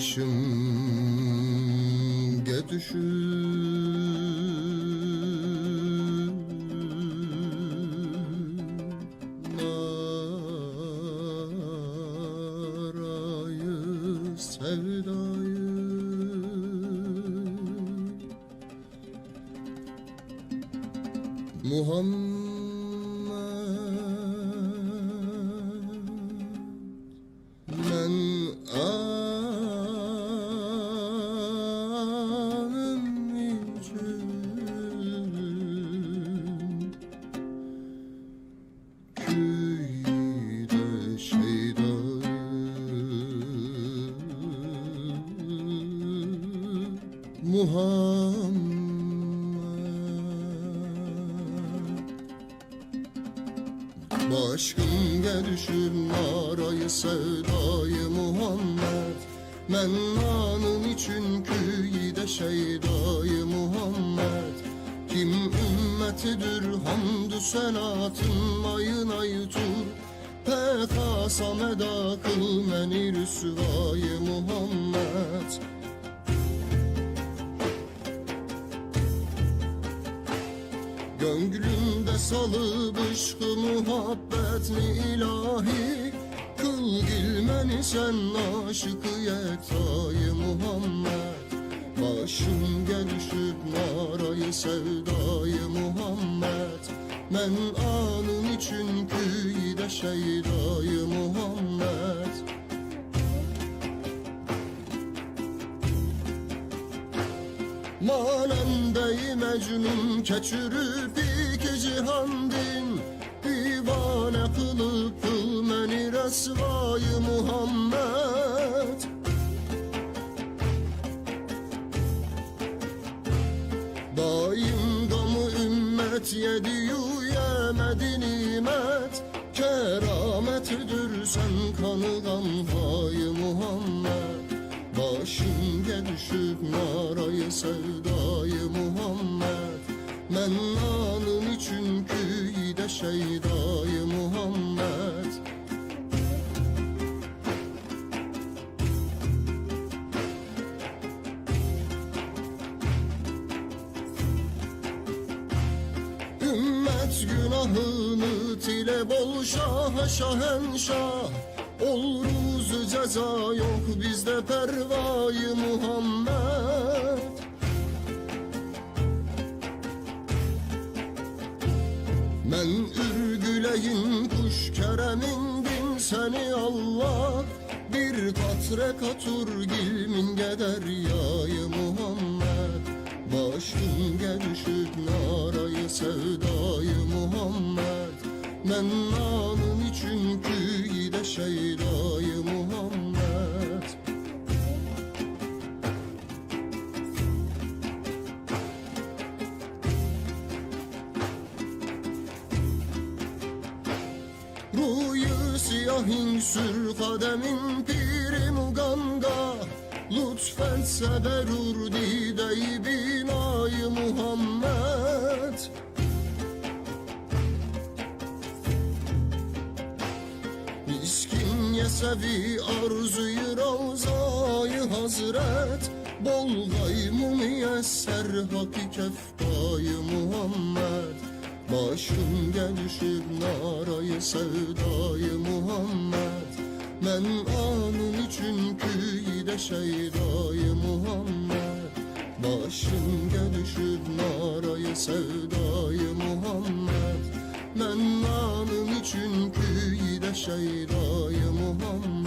başım gedüşüm narayı sevdayı Muhammed men anım için köyde şeydayım Muhammed başım gedüşüm narayı sevdayı Muhammed men anın için köyde şeydayı Muhammed kim ümmetidir hamdü senatın ayın ayıtur pek asam eda kıl meni rüsvayı Muhammed Gönlümde salıp ışkı muhabbetli ilahi Kıl gilmeni sen aşıkı yektayı Muhammed Başım gelişip narayı sevdayı Muhammed Men anın için köyde şeydayı Muhammed Manemde-i Mecnun keçürüp iki cihandin Divane kılıp kıl meni resvayı Muhammed Daim gamı ümmet yediyu yemedi nimet Kerametidir sen kanı gamhayı Muhammed Başım gedüşüp narayı sevdayı Muhammed Men anın için köyde şeydayı Muhammed Ümmet günahını tile bol şaha şahenşah Ol ruzu ceza yok bizde pervayı Muhammed Men ürgüleyin kuş keremin bin seni Allah Bir katre katur gilmin geder yayı Muhammed Başım gedüşüp narayı sevdayı Muhammed Men anın için köyde şeydayı Muhammed Ruyu siyahin sür kademin piri muganga Lütfetse berur dide-i binayı Muhammed Miskin yesevi arzuyu ravzayı hazret Bol gaymı müyesser haki kefbayı Muhammed Başım gelişip narayı sevdayı Muhammed Men anın için köyde şeydayı Muhammed Başım gelişip narayı sevdayı Muhammed Men anın için köyde şeydayı Muhammed